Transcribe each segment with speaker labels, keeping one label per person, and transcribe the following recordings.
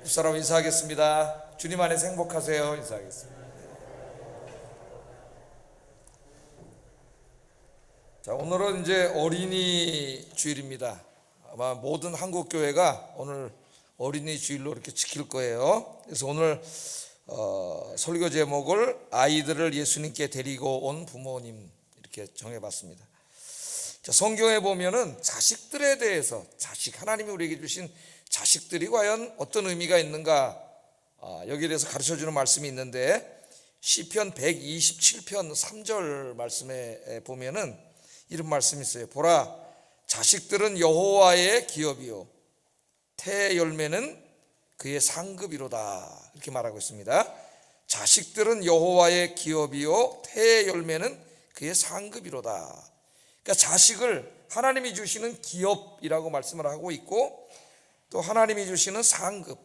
Speaker 1: 집사람 인사하겠습니다. 주님 안에서 행복하세요. 인사하겠습니다. 자, 오늘은 이제 어린이 주일입니다. 아마 모든 한국 교회가 오늘 어린이 주일로 이렇게 지킬 거예요. 그래서 오늘 설교 제목을 아이들을 예수님께 데리고 온 부모님 이렇게 정해봤습니다. 자, 성경에 보면은 자식들에 대해서 하나님이 우리에게 주신 자식들이 과연 어떤 의미가 있는가, 여기에 대해서 가르쳐주는 말씀이 있는데 시편 127편 3절 말씀에 보면은 이런 말씀이 있어요. 보라, 자식들은 여호와의 기업이요 태의 열매는 그의 상급이로다, 이렇게 말하고 있습니다. 자식들은 여호와의 기업이요 태의 열매는 그의 상급이로다. 그러니까 자식을 하나님이 주시는 기업이라고 말씀을 하고 있고, 또 하나님이 주시는 상급,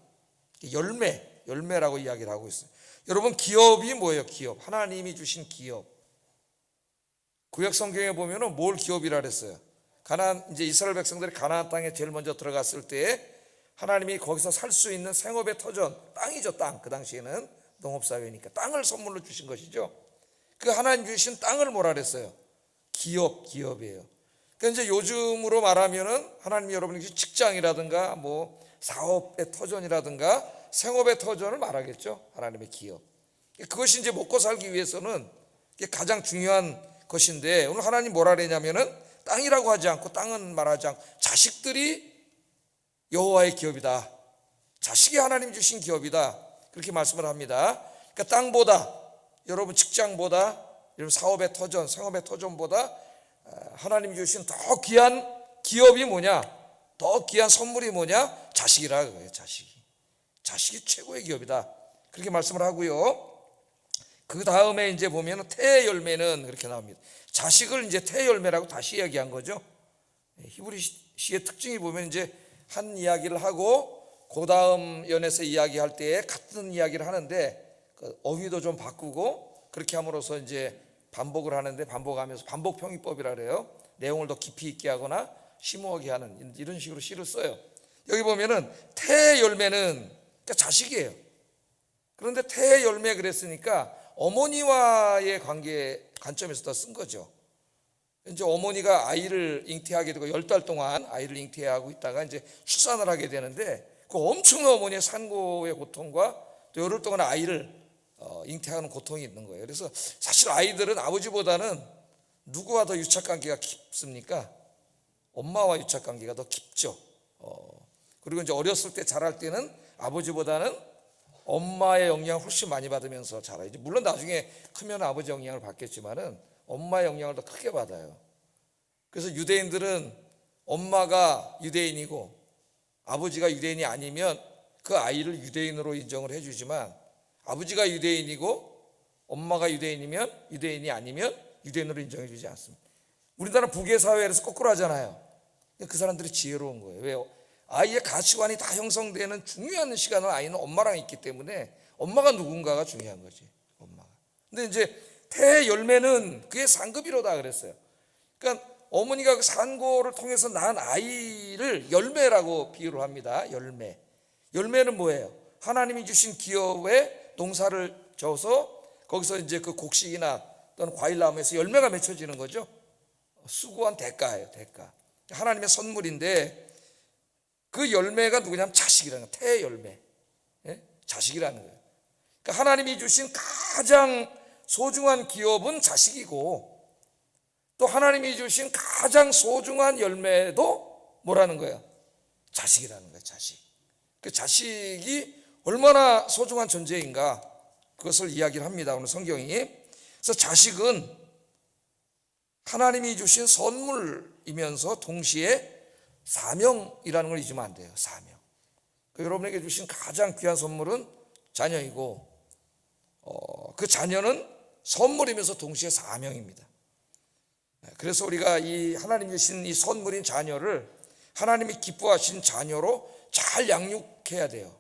Speaker 1: 열매라고 이야기를 하고 있어요. 여러분, 기업이 뭐예요? 기업, 하나님이 주신 기업. 구약 성경에 보면은 뭘 기업이라 그랬어요? 이제 이스라엘 백성들이 가나안 땅에 제일 먼저 들어갔을 때 하나님이 거기서 살 수 있는 생업의 터전, 땅이죠. 땅. 그 당시에는 농업사회니까 땅을 선물로 주신 것이죠. 그 하나님 주신 땅을 뭐라 그랬어요? 기업이에요. 그러니까 이제 요즘으로 말하면은 하나님이 여러분에게 직장이라든가 뭐 사업의 터전이라든가 생업의 터전을 말하겠죠. 하나님의 기업. 그것이 이제 먹고 살기 위해서는 가장 중요한 것인데, 오늘 하나님 뭐라 그러냐면은 땅이라고 하지 않고, 땅은 말하지 않고 자식들이 여호와의 기업이다. 자식이 하나님 주신 기업이다. 그렇게 말씀을 합니다. 그러니까 땅보다, 여러분 직장보다, 여러분 사업의 터전, 생업의 터전보다 하나님이 주신 더 귀한 기업이 뭐냐? 더 귀한 선물이 뭐냐? 자식이라 그거예요. 자식이 최고의 기업이다. 그렇게 말씀을 하고요. 그 다음에 이제 보면 태의 열매는 그렇게 나옵니다. 자식을 이제 태의 열매라고 다시 이야기한 거죠. 히브리 시의 특징이 보면 이제 한 이야기를 하고 그 다음 연에서 이야기할 때에 같은 이야기를 하는데 그 어휘도 좀 바꾸고 그렇게 함으로써 이제 반복을 하는데, 반복하면서 반복평이법이라 그래요. 내용을 더 깊이 있게 하거나 심오하게 하는 이런 식으로 시를 써요. 여기 보면은 태의 열매는 그러니까 자식이에요. 그런데 태의 열매 그랬으니까 어머니와의 관점에서 더 쓴 거죠. 이제 어머니가 아이를 잉태하게 되고 10달 동안 아이를 잉태하고 있다가 이제 출산을 하게 되는데, 그 엄청난 어머니의 산고의 고통과 또 열흘 동안 아이를 잉태하는 고통이 있는 거예요. 그래서 사실 아이들은 아버지보다는 누구와 더 유착관계가 깊습니까? 엄마와 유착관계가 더 깊죠. 그리고 이제 어렸을 때 자랄 때는 아버지보다는 엄마의 영향을 훨씬 많이 받으면서 자라요. 물론 나중에 크면 아버지 영향을 받겠지만은 엄마의 영향을 더 크게 받아요. 그래서 유대인들은 엄마가 유대인이고 아버지가 유대인이 아니면 그 아이를 유대인으로 인정을 해주지만, 아버지가 유대인이고 엄마가 유대인이 아니면 유대인으로 인정해 주지 않습니다. 우리나라 북의 사회에서 거꾸로 하잖아요. 그 사람들이 지혜로운 거예요. 왜요? 아이의 가치관이 다 형성되는 중요한 시간은 아이는 엄마랑 있기 때문에 엄마가 누군가가 중요한 거지. 엄마가. 근데 이제 태의 열매는 그의 상급이로다 그랬어요. 그러니까 어머니가 그 산고를 통해서 낳은 아이를 열매라고 비유를 합니다. 열매는 뭐예요? 하나님이 주신 기업에 농사를 져서 거기서 이제 그 곡식이나 또는 과일나무에서 열매가 맺혀지는 거죠. 수고한 대가예요. 대가. 하나님의 선물인데 그 열매가 누구냐면 자식이라는 거예요. 태의 열매. 자식이라는 거예요. 그러니까 하나님이 주신 가장 소중한 기업은 자식이고, 또 하나님이 주신 가장 소중한 열매도 뭐라는 거예요? 자식이라는 거예요. 자식. 그 자식이 얼마나 소중한 존재인가, 그것을 이야기를 합니다. 오늘 성경이. 그래서 자식은 하나님이 주신 선물이면서 동시에 사명이라는 걸 잊으면 안 돼요. 사명. 여러분에게 주신 가장 귀한 선물은 자녀이고, 그 자녀는 선물이면서 동시에 사명입니다. 그래서 우리가 이 하나님 주신 이 선물인 자녀를 하나님이 기뻐하신 자녀로 잘 양육해야 돼요.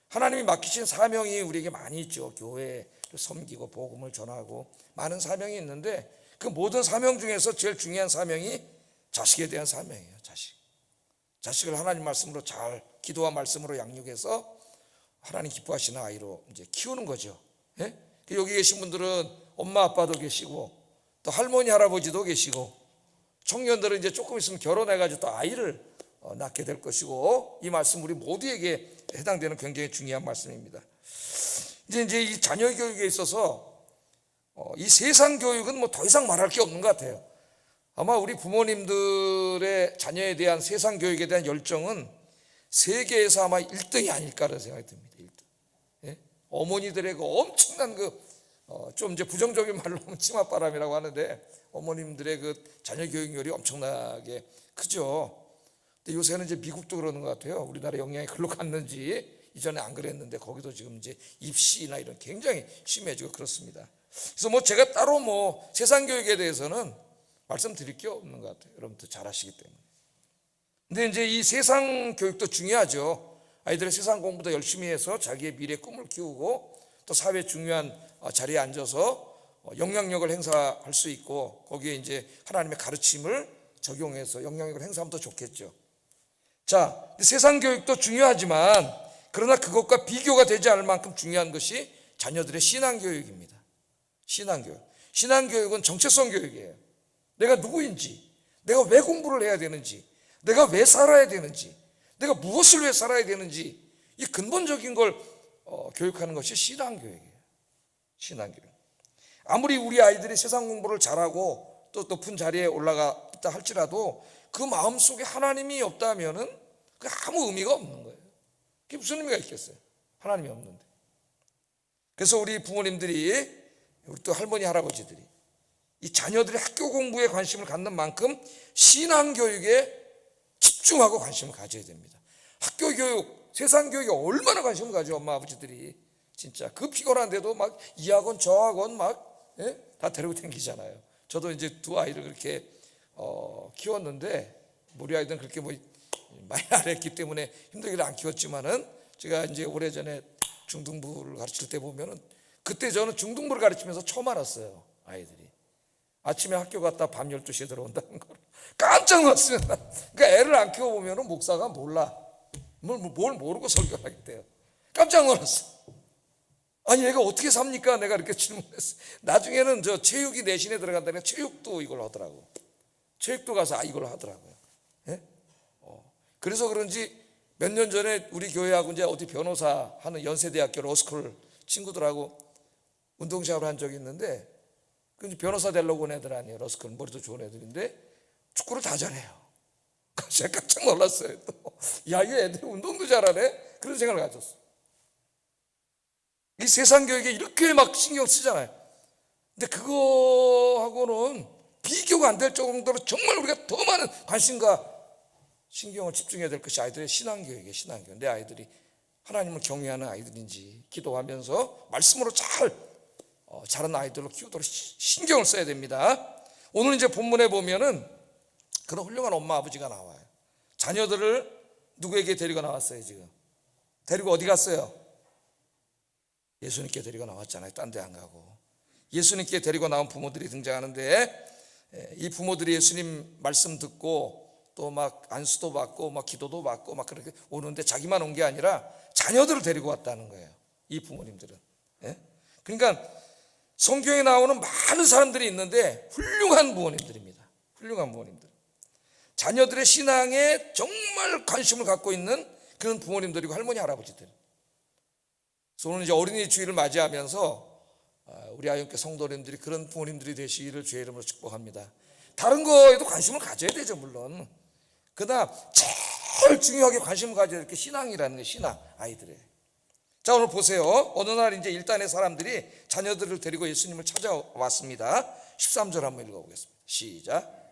Speaker 1: 하나님이 맡기신 사명이 우리에게 많이 있죠. 교회를 섬기고 복음을 전하고 많은 사명이 있는데, 그 모든 사명 중에서 제일 중요한 사명이 자식에 대한 사명이에요. 자식을 하나님 말씀으로 잘 기도와 말씀으로 양육해서 하나님 기뻐하시는 아이로 이제 키우는 거죠. 예? 여기 계신 분들은 엄마 아빠도 계시고 또 할머니 할아버지도 계시고 청년들은 이제 조금 있으면 결혼해가지고 또 아이를 낳게 될 것이고, 이 말씀 우리 모두에게 해당되는 굉장히 중요한 말씀입니다. 이제 이 자녀 교육에 있어서 이 세상 교육은 뭐 더 이상 말할 게 없는 것 같아요. 아마 우리 부모님들의 자녀에 대한 세상 교육에 대한 열정은 세계에서 아마 1등이 아닐까라는 생각이 듭니다. 1등. 예? 어머니들의 그 엄청난 좀 이제 부정적인 말로 하면 치맛바람이라고 하는데, 어머님들의 그 자녀 교육열이 엄청나게 크죠. 근데 요새는 이제 미국도 그러는 것 같아요. 우리나라 영향이 글로 갔는지, 이전에 안 그랬는데 거기도 지금 이제 입시나 이런 굉장히 심해지고 그렇습니다. 그래서 뭐 제가 따로 뭐 세상 교육에 대해서는 말씀드릴 게 없는 것 같아요. 여러분들 잘 아시기 때문에. 근데 이제 이 세상 교육도 중요하죠. 아이들의 세상 공부도 열심히 해서 자기의 미래 꿈을 키우고 또 사회 중요한 자리에 앉아서 영향력을 행사할 수 있고, 거기에 이제 하나님의 가르침을 적용해서 영향력을 행사하면 더 좋겠죠. 자, 세상 교육도 중요하지만 그러나 그것과 비교가 되지 않을 만큼 중요한 것이 자녀들의 신앙교육입니다. 신앙교육은 정체성 교육이에요. 내가 누구인지, 내가 왜 공부를 해야 되는지, 내가 왜 살아야 되는지, 내가 무엇을 위해 살아야 되는지, 이 근본적인 걸 교육하는 것이 신앙교육이에요. 신앙교육. 아무리 우리 아이들이 세상 공부를 잘하고 또 높은 자리에 올라갔다 할지라도 그 마음속에 하나님이 없다면은 그 아무 의미가 없는 거예요. 그게 무슨 의미가 있겠어요? 하나님이 없는데. 그래서 우리 부모님들이, 우리 또 할머니 할아버지들이 이 자녀들의 학교 공부에 관심을 갖는 만큼 신앙교육에 집중하고 관심을 가져야 됩니다. 학교 교육, 세상 교육에 얼마나 관심을 가져 엄마 아버지들이. 진짜 그 피곤한데도 막 이 학원 저 학원 막 다 데리고 다니잖아요. 저도 이제 두 아이를 그렇게 키웠는데, 우리 아이들은 그렇게 뭐 많이 안 했기 때문에 힘들게 안 키웠지만은, 제가 이제 오래전에 중등부를 가르칠 때 보면은, 그때 저는 중등부를 가르치면서 처음 알았어요. 아이들이 아침에 학교 갔다 밤 12시에 들어온다는 걸 깜짝 놀랐어요. 그러니까 애를 안 키워보면은 목사가 몰라. 뭘 모르고 설교를 하겠대요. 깜짝 놀랐어. 아니 얘가 어떻게 삽니까? 내가 이렇게 질문했어. 나중에는 저 체육이 내신에 들어간다니까 체육도 이걸 하더라고. 체육도 가서 이걸 하더라고요. 예? 그래서 그런지 몇 년 전에 우리 교회하고 이제 어디 변호사 하는 연세대학교 로스쿨 친구들하고 운동시합을 한 적이 있는데, 그 변호사 되려고 온 애들 아니에요. 로스쿨 머리도 좋은 애들인데 축구를 다 잘해요. 제가 깜짝 놀랐어요. 야, 이 애들 운동도 잘하네? 그런 생각을 가졌어. 이 세상 교육에 이렇게 막 신경 쓰잖아요. 근데 그거하고는 비교가 안 될 정도로 정말 우리가 더 많은 관심과 신경을 집중해야 될 것이 아이들의 신앙교육이에요. 신앙교육. 내 아이들이 하나님을 경외하는 아이들인지, 기도하면서 말씀으로 자란 아이들로 키우도록 신경을 써야 됩니다. 오늘 이제 본문에 보면은 그런 훌륭한 엄마 아버지가 나와요. 자녀들을 누구에게 데리고 나왔어요? 지금 데리고 어디 갔어요? 예수님께 데리고 나왔잖아요. 딴 데 안 가고 예수님께 데리고 나온 부모들이 등장하는데, 이 부모들이 예수님 말씀 듣고 또 막 안수도 받고 막 기도도 받고 막 그렇게 오는데, 자기만 온 게 아니라 자녀들을 데리고 왔다는 거예요. 이 부모님들은. 그러니까 성경에 나오는 많은 사람들이 있는데 훌륭한 부모님들입니다. 훌륭한 부모님들. 자녀들의 신앙에 정말 관심을 갖고 있는 그런 부모님들이고 할머니 할아버지들. 그래서 오늘 이제 어린이 주일을 맞이하면서 우리 아이언교 성도님들이 그런 부모님들이 되시기를 주의 이름으로 축복합니다. 다른 거에도 관심을 가져야 되죠, 물론. 그러나 제일 중요하게 관심을 가져야 될 게 신앙이라는 거예요. 신앙, 아이들의. 자, 오늘 보세요. 어느 날 이제 일단의 사람들이 자녀들을 데리고 예수님을 찾아왔습니다. 13절 한번 읽어보겠습니다. 시작.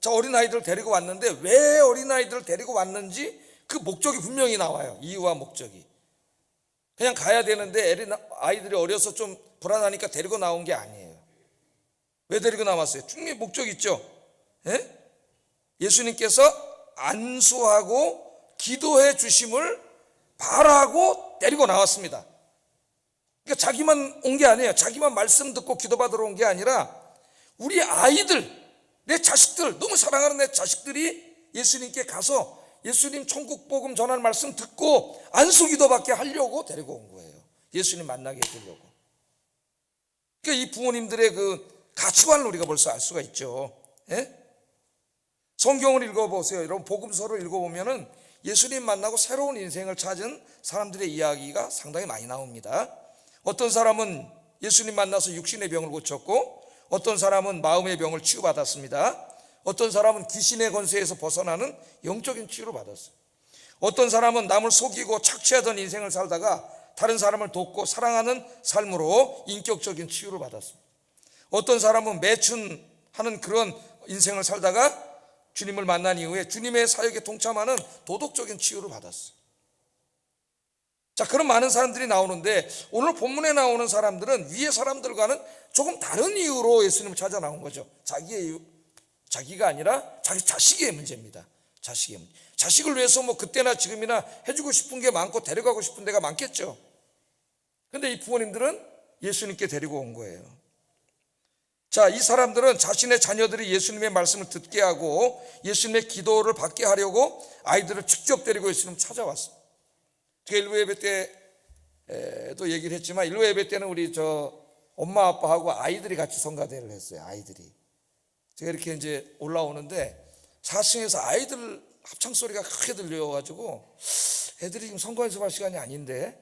Speaker 1: 자, 어린아이들을 데리고 왔는데 왜 어린아이들을 데리고 왔는지 그 목적이 분명히 나와요. 이유와 목적이. 그냥 가야 되는데 아이들이 어려서 좀 불안하니까 데리고 나온 게 아니에요. 왜 데리고 나왔어요? 분명히 목적 있죠. 예수님께서 안수하고 기도해 주심을 바라고 데리고 나왔습니다. 그러니까 자기만 온 게 아니에요. 자기만 말씀 듣고 기도받으러 온 게 아니라 우리 아이들, 내 자식들, 너무 사랑하는 내 자식들이 예수님께 가서 예수님 천국 복음 전할 말씀 듣고 안수기도 받게 하려고 데리고 온 거예요. 예수님 만나게 해주려고. 그러니까 이 부모님들의 그 가치관을 우리가 벌써 알 수가 있죠. 예? 성경을 읽어보세요. 여러분, 복음서를 읽어보면은 예수님 만나고 새로운 인생을 찾은 사람들의 이야기가 상당히 많이 나옵니다. 어떤 사람은 예수님 만나서 육신의 병을 고쳤고, 어떤 사람은 마음의 병을 치유받았습니다. 어떤 사람은 귀신의 권세에서 벗어나는 영적인 치유를 받았어요. 어떤 사람은 남을 속이고 착취하던 인생을 살다가 다른 사람을 돕고 사랑하는 삶으로 인격적인 치유를 받았습니다. 어떤 사람은 매춘하는 그런 인생을 살다가 주님을 만난 이후에 주님의 사역에 동참하는 도덕적인 치유를 받았어요. 자, 그런 많은 사람들이 나오는데 오늘 본문에 나오는 사람들은 위의 사람들과는 조금 다른 이유로 예수님을 찾아 나온 거죠. 자기의 이유, 자기가 아니라 자기 자식의 문제입니다. 자식의 문제. 자식을 위해서 뭐 그때나 지금이나 해주고 싶은 게 많고 데려가고 싶은 데가 많겠죠. 근데 이 부모님들은 예수님께 데리고 온 거예요. 자, 이 사람들은 자신의 자녀들이 예수님의 말씀을 듣게 하고 예수님의 기도를 받게 하려고 아이들을 직접 데리고 예수님 찾아왔어요. 제가 일부 예배 때도 얘기를 했지만, 일부 예배 때는 우리 엄마 아빠하고 아이들이 같이 성가대를 했어요. 아이들이. 제가 이렇게 이제 올라오는데 4층에서 아이들 합창 소리가 크게 들려가지고 애들이 지금 성가 연습할 시간이 아닌데,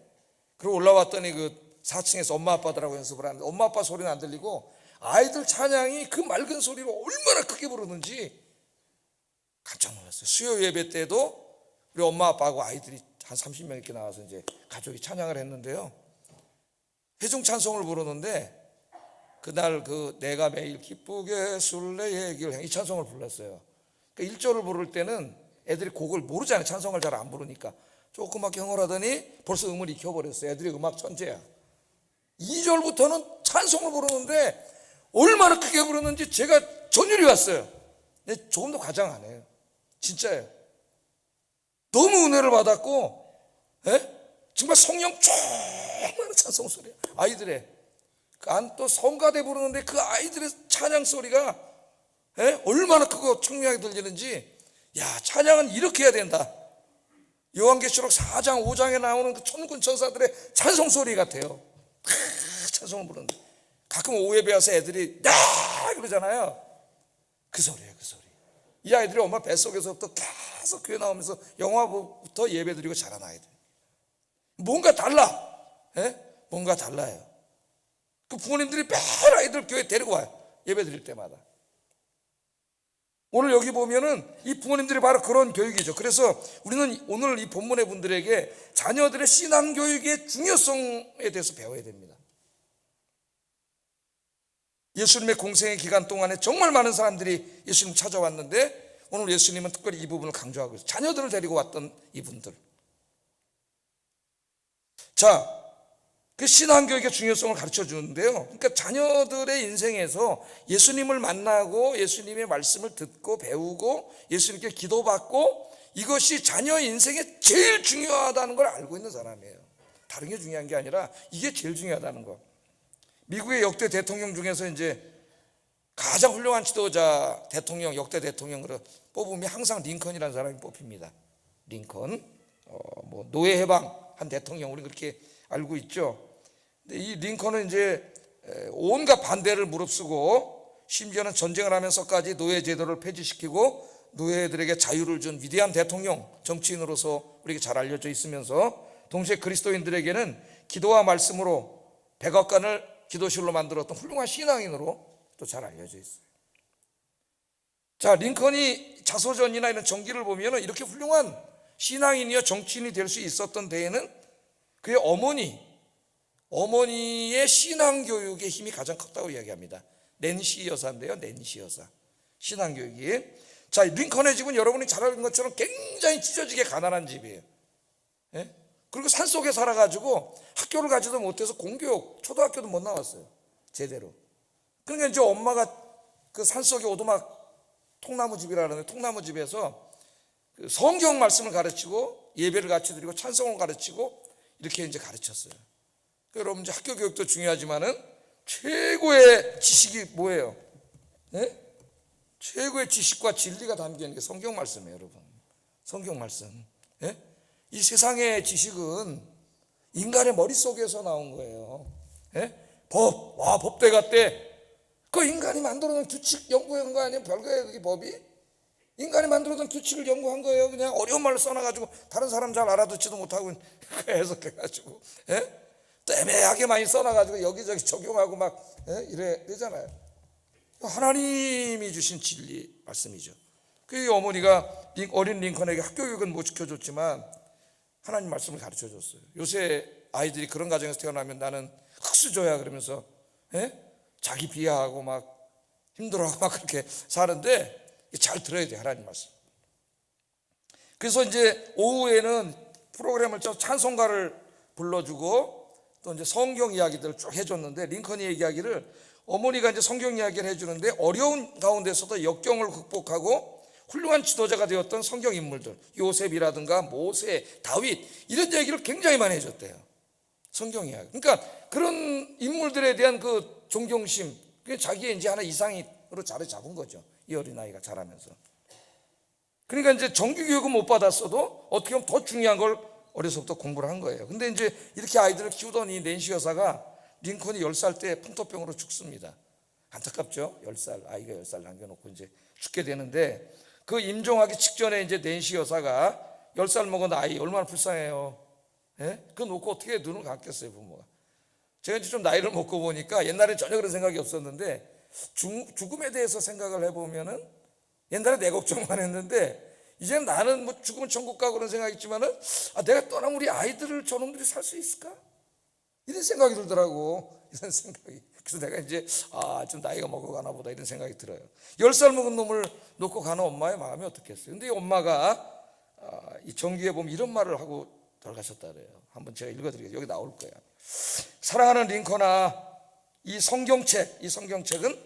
Speaker 1: 그리고 올라왔더니 그 4층에서 엄마 아빠들하고 연습을 하는데 엄마 아빠 소리는 안 들리고 아이들 찬양이 그 맑은 소리로 얼마나 크게 부르는지 깜짝 놀랐어요. 수요 예배 때도 우리 엄마 아빠하고 아이들이 한 30명 이렇게 나와서 이제 가족이 찬양을 했는데요. 회중 찬송을 부르는데 그날 그 내가 매일 기쁘게 술래의 길, 이 찬송을 불렀어요. 그러니까 1절을 부를 때는 애들이 곡을 모르잖아요. 찬송을 잘 안 부르니까. 조그맣게 흥얼하더니 벌써 음을 익혀버렸어요. 애들이 음악 천재야. 2절부터는 찬송을 부르는데 얼마나 크게 부르는지 제가 전율이 왔어요. 근데 조금도 과장 안 해요. 진짜예요. 너무 은혜를 받았고, 정말 성령 충만한 찬송 소리야. 아이들의 또 성가대 부르는데 그 아이들의 찬양 소리가 얼마나 크고 청명하게 들리는지, 야, 찬양은 이렇게 해야 된다. 요한계시록 4장 5장에 나오는 그 천군 천사들의 찬송 소리 같아요. 찬송을 부르는데 가끔 오예배 와서 애들이 야 그러잖아요. 그 소리예요. 그 소리. 이 아이들이 엄마 뱃속에서부터 계속 교회 나오면서 영화부터 예배 드리고 자란 아이들. 뭔가 달라. 뭔가 달라요. 그 부모님들이 매일 아이들 교회 데리고 와요. 예배 드릴 때마다. 오늘 여기 보면은 이 부모님들이 바로 그런 교육이죠. 그래서 우리는 오늘 이 본문의 분들에게 자녀들의 신앙교육의 중요성에 대해서 배워야 됩니다. 예수님의 공생의 기간 동안에 정말 많은 사람들이 예수님 찾아왔는데 오늘 예수님은 특별히 이 부분을 강조하고 있어요. 자녀들을 데리고 왔던 이분들. 자, 그 신앙교육의 중요성을 가르쳐 주는데요. 그러니까 자녀들의 인생에서 예수님을 만나고 예수님의 말씀을 듣고 배우고 예수님께 기도받고, 이것이 자녀 인생에 제일 중요하다는 걸 알고 있는 사람이에요. 다른 게 중요한 게 아니라 이게 제일 중요하다는 거. 미국의 역대 대통령 중에서 이제 가장 훌륭한 지도자 대통령, 역대 대통령으로 뽑으면 항상 링컨이라는 사람이 뽑힙니다. 링컨. 뭐 노예 해방한 대통령, 우리 그렇게 알고 있죠. 근데 이 링컨은 이제 온갖 반대를 무릅쓰고 심지어는 전쟁을 하면서까지 노예 제도를 폐지시키고 노예들에게 자유를 준 위대한 대통령, 정치인으로서 우리에게 잘 알려져 있으면서 동시에 그리스도인들에게는 기도와 말씀으로 백악관을 기도실로 만들었던 훌륭한 신앙인으로 또 잘 알려져 있어요. 자, 링컨이 자서전이나 이런 전기를 보면 이렇게 훌륭한 신앙인이여 정치인이 될 수 있었던 데에는 그의 어머니의 신앙교육의 힘이 가장 컸다고 이야기합니다. 낸시 여사인데요. 낸시 여사. 신앙교육이. 자, 링컨의 집은 여러분이 잘 아는 것처럼 굉장히 찢어지게 가난한 집이에요. 그리고 산속에 살아가지고 학교를 가지도 못해서 공교육, 초등학교도 못 나왔어요. 제대로. 그러니까 이제 엄마가 그 산속에 오두막 통나무 집이라는 통나무 집에서 그 성경 말씀을 가르치고 예배를 같이 드리고 찬송을 가르치고 이렇게 이제 가르쳤어요. 여러분, 이제 학교 교육도 중요하지만은 최고의 지식이 뭐예요? 최고의 지식과 진리가 담긴 게 성경 말씀이에요, 여러분. 성경 말씀. 예? 이 세상의 지식은 인간의 머릿속에서 나온 거예요. 예? 법대 갔대. 그 인간이 만들어 놓은 규칙 연구한 거 아니에요? 별거예요, 그게 법이? 인간이 만들어 놓은 규칙을 연구한 거예요. 그냥 어려운 말을 써놔가지고 다른 사람 잘 알아듣지도 못하고 해석해가지고, 예? 또 애매하게 많이 써놔가지고 여기저기 적용하고 막, 예? 이래 되잖아요. 하나님이 주신 진리 말씀이죠. 그 어머니가 어린 링컨에게 학교 교육은 못 시켜줬지만 하나님 말씀을 가르쳐 줬어요. 요새 아이들이 그런 가정에서 태어나면 나는 흙수저야 그러면서, 예? 자기 비하하고 막 힘들어하고 막 그렇게 사는데 잘 들어야 돼, 하나님 말씀. 그래서 이제 오후에는 프로그램을 쳐 찬송가를 불러주고 또 이제 성경 이야기들을 쭉 해줬는데, 링컨이의 이야기를 어머니가 이제 성경 이야기를 해주는데 어려운 가운데서도 역경을 극복하고 훌륭한 지도자가 되었던 성경 인물들, 요셉이라든가 모세, 다윗, 이런 얘기를 굉장히 많이 해줬대요, 성경 이야기. 그러니까 그런 인물들에 대한 그 존경심, 그게 자기의 이제 하나 이상으로 자리 잡은 거죠, 이 어린아이가 자라면서. 그러니까 이제 정규 교육은 못 받았어도 어떻게 보면 더 중요한 걸 어려서부터 공부를 한 거예요. 근데 이제 이렇게 아이들을 키우던 이 낸시 여사가 링컨이 10살 때 풍토병으로 죽습니다. 안타깝죠. 10살, 아이가 10살 남겨놓고 이제 죽게 되는데, 그 임종하기 직전에 이제 낸시 여사가 10살 먹은 아이 얼마나 불쌍해요. 예? 그거 놓고 어떻게 눈을 감겠어요, 부모가. 제가 이제 좀 나이를 먹고 보니까 옛날에 전혀 그런 생각이 없었는데, 죽음에 대해서 생각을 해보면은 옛날에 내 걱정만 했는데 이제는 나는 뭐 죽으면 천국 가고 그런 생각이 있지만은, 내가 떠나면 우리 아이들을 저놈들이 살 수 있을까? 이런 생각이 들더라고. 이런 생각이. 그래서 내가 이제 좀 나이가 먹어가나 보다 이런 생각이 들어요. 10살 먹은 놈을 놓고 가는 엄마의 마음이 어떻겠어요. 근데 이 엄마가 이 정규에 보면 이런 말을 하고 돌아가셨다 그래요. 한번 제가 읽어드리겠습니다. 여기 나올 거예요. 사랑하는 링컨아, 이 성경책은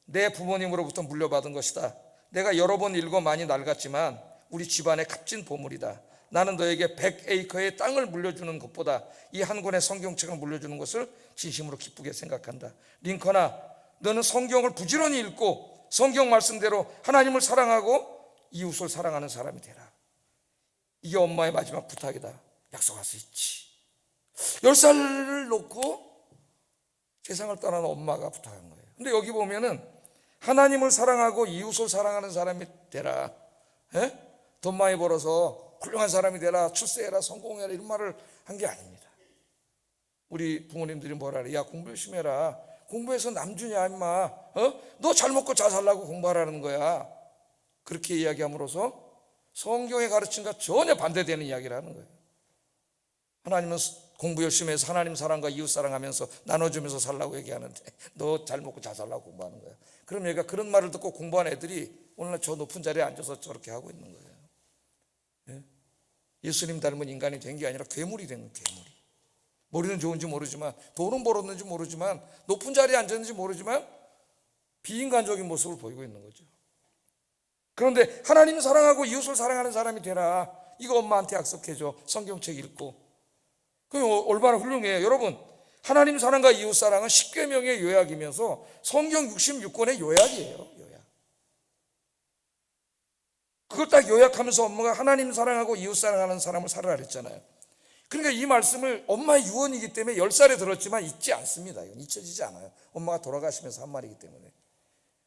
Speaker 1: 내 부모님으로부터 물려받은 것이다. 내가 여러 번 읽어 많이 낡았지만 우리 집안의 값진 보물이다. 나는 너에게 100에이커의 땅을 물려주는 것보다 이 한 권의 성경책을 물려주는 것을 진심으로 기쁘게 생각한다. 링컨아, 너는 성경을 부지런히 읽고 성경 말씀대로 하나님을 사랑하고 이웃을 사랑하는 사람이 되라. 이게 엄마의 마지막 부탁이다. 약속할 수 있지. 10살을 놓고 세상을 떠나는 엄마가 부탁한 거예요. 근데 여기 보면은 하나님을 사랑하고 이웃을 사랑하는 사람이 되라. 돈 많이 벌어서 훌륭한 사람이 되라, 출세해라, 성공해라, 이런 말을 한 게 아닙니다. 우리 부모님들이 뭐라 그래? 야, 공부 열심히 해라. 공부해서 남주냐 임마. 너 잘 먹고 잘 살라고 공부하라는 거야. 그렇게 이야기함으로써 성경의 가르침과 전혀 반대되는 이야기를 하는 거예요. 하나님은 공부 열심히 해서 하나님 사랑과 이웃 사랑하면서 나눠주면서 살라고 얘기하는데 너 잘 먹고 잘 살라고 공부하는 거야. 그럼 얘가 그런 말을 듣고 공부한 애들이 오늘날 저 높은 자리에 앉아서 저렇게 하고 있는 거예요. 예수님 닮은 인간이 된 게 아니라 괴물이 된 거예요. 괴물이. 머리는 좋은지 모르지만, 돈은 벌었는지 모르지만, 높은 자리에 앉았는지 모르지만 비인간적인 모습을 보이고 있는 거죠. 그런데 하나님 사랑하고 이웃을 사랑하는 사람이 되라. 이거 엄마한테 약속해줘. 성경책 읽고. 그럼 얼마나 훌륭해요. 여러분, 하나님 사랑과 이웃 사랑은 10계명의 요약이면서 성경 66권의 요약이에요. 그걸 딱 요약하면서 엄마가 하나님 사랑하고 이웃 사랑하는 사람을 살아라 그랬잖아요. 그러니까 이 말씀을 엄마의 유언이기 때문에 10살에 들었지만 잊지 않습니다. 이건 잊혀지지 않아요. 엄마가 돌아가시면서 한 말이기 때문에.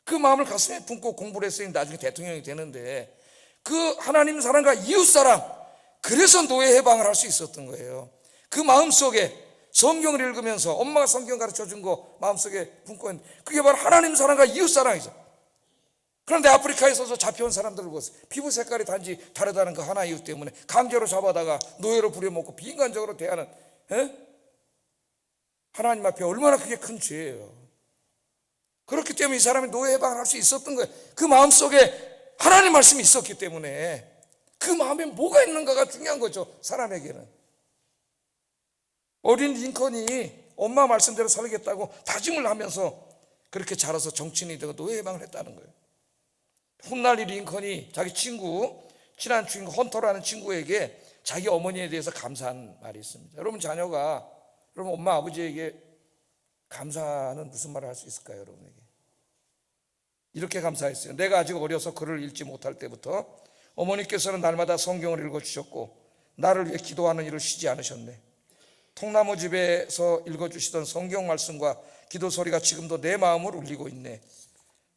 Speaker 1: 그 마음을 가슴에 품고 공부를 했으니 나중에 대통령이 되는데, 그 하나님 사랑과 이웃 사랑, 그래서 노예 해방을 할 수 있었던 거예요. 그 마음속에 성경을 읽으면서 엄마가 성경 가르쳐 준 거 마음속에 품고 있는, 그게 바로 하나님 사랑과 이웃 사랑이죠. 그런데 아프리카에 서서 잡혀온 사람들을 보세요. 피부 색깔이 단지 다르다는 그 하나 이유 때문에 강제로 잡아다가 노예로 부려먹고 비인간적으로 대하는, 하나님 앞에 얼마나 그게 큰 죄예요. 그렇기 때문에 이 사람이 노예 해방을 할 수 있었던 거예요. 그 마음속에 하나님 말씀이 있었기 때문에. 그 마음에 뭐가 있는가가 중요한 거죠, 사람에게는. 어린 링컨이 엄마 말씀대로 살겠다고 다짐을 하면서 그렇게 자라서 정치인이 되고 노예 해방을 했다는 거예요. 훗날 이 링컨이 자기 친한 친구 헌터라는 친구에게 자기 어머니에 대해서 감사한 말이 있습니다. 여러분, 자녀가 여러분 엄마 아버지에게 감사는 무슨 말을 할 수 있을까요, 여러분에게? 이렇게 감사했어요. 내가 아직 어려서 글을 읽지 못할 때부터 어머니께서는 날마다 성경을 읽어주셨고 나를 위해 기도하는 일을 쉬지 않으셨네. 통나무 집에서 읽어주시던 성경 말씀과 기도 소리가 지금도 내 마음을 울리고 있네.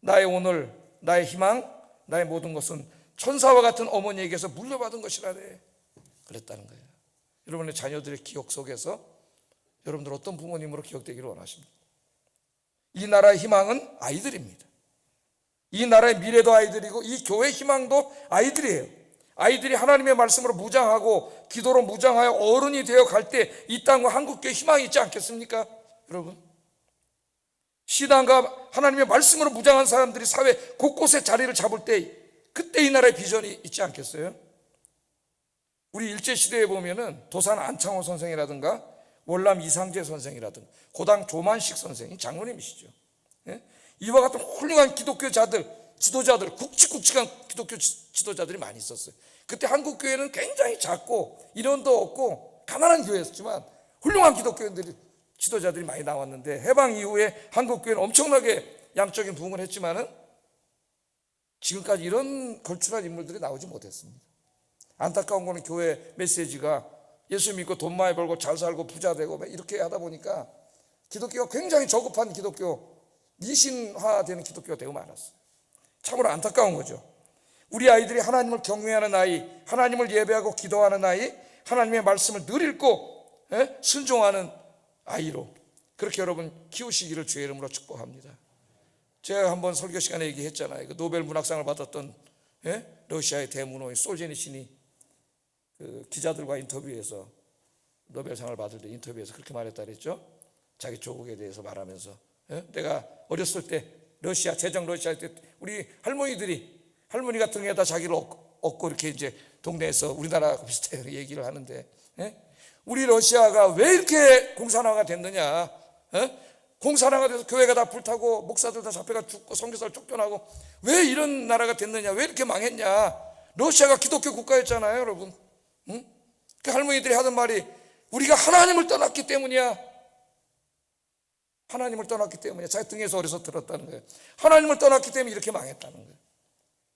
Speaker 1: 나의 오늘, 나의 희망, 나의 모든 것은 천사와 같은 어머니에게서 물려받은 것이라네. 그랬다는 거예요. 여러분의 자녀들의 기억 속에서 여러분들 어떤 부모님으로 기억되기를 원하십니까? 이 나라의 희망은 아이들입니다. 이 나라의 미래도 아이들이고 이 교회의 희망도 아이들이에요. 아이들이 하나님의 말씀으로 무장하고 기도로 무장하여 어른이 되어 갈 때 이 땅과 한국교회 희망이 있지 않겠습니까? 여러분, 신앙과 하나님의 말씀으로 무장한 사람들이 사회 곳곳에 자리를 잡을 때 그때 이 나라의 비전이 있지 않겠어요? 우리 일제시대에 보면은 도산 안창호 선생이라든가 월남 이상재 선생이라든가 고당 조만식 선생이 장로님이시죠. 예? 이와 같은 훌륭한 기독교자들, 지도자들, 굵직굵직한 기독교 지도자들이 많이 있었어요. 그때 한국교회는 굉장히 작고 인원도 없고 가난한 교회였지만 훌륭한 기독교인들이, 지도자들이 많이 나왔는데 해방 이후에 한국교회는 엄청나게 양적인 부흥을 했지만은 지금까지 이런 걸출한 인물들이 나오지 못했습니다. 안타까운 거는 교회 메시지가 예수 믿고 돈 많이 벌고 잘 살고 부자 되고 이렇게 하다 보니까 기독교가 굉장히 저급한 기독교, 미신화되는 기독교가 되고 말았어요. 참으로 안타까운 거죠. 우리 아이들이 하나님을 경외하는 아이, 하나님을 예배하고 기도하는 아이, 하나님의 말씀을 늘 읽고 순종하는 아이로 그렇게 여러분 키우시기를 주의 이름으로 축복합니다. 제가 한번 설교 시간에 얘기했잖아요. 그 노벨 문학상을 받았던 러시아의 대문호인 솔제니친이 그 기자들과 인터뷰에서 노벨상을 받을 때 인터뷰에서 그렇게 말했다 그랬죠. 자기 조국에 대해서 말하면서 내가 어렸을 때 러시아, 제정 러시아 때 우리 할머니가 등에다 자기를 업고 이렇게 이제 동네에서 우리나라하고 비슷해요 얘기를 하는데 우리 러시아가 왜 이렇게 공산화가 됐느냐? 공산화가 돼서 교회가 다 불타고 목사들 다 잡혀가 죽고 선교사들 쫓겨나고 왜 이런 나라가 됐느냐? 왜 이렇게 망했냐? 러시아가 기독교 국가였잖아요, 여러분. 그 할머니들이 하던 말이 우리가 하나님을 떠났기 때문이야. 하나님을 떠났기 때문이야. 자기 등에서 어려서 들었다는 거예요. 하나님을 떠났기 때문에 이렇게 망했다는 거예요.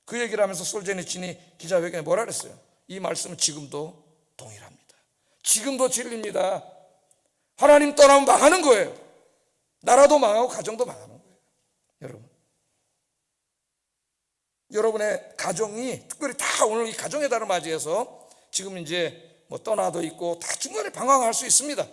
Speaker 1: 그 얘기를 하면서 솔제니친이 기자회견에 뭐라 그랬어요? 이 말씀은 지금도 동일합니다. 지금도 진리입니다. 하나님 떠나면 망하는 거예요. 나라도 망하고 가정도 망하는 거예요. 여러분, 여러분의 가정이 특별히 다 오늘 이 가정의 달을 맞이해서 지금 이제 뭐 떠나도 있고 다 중간에 방황할 수 있습니다.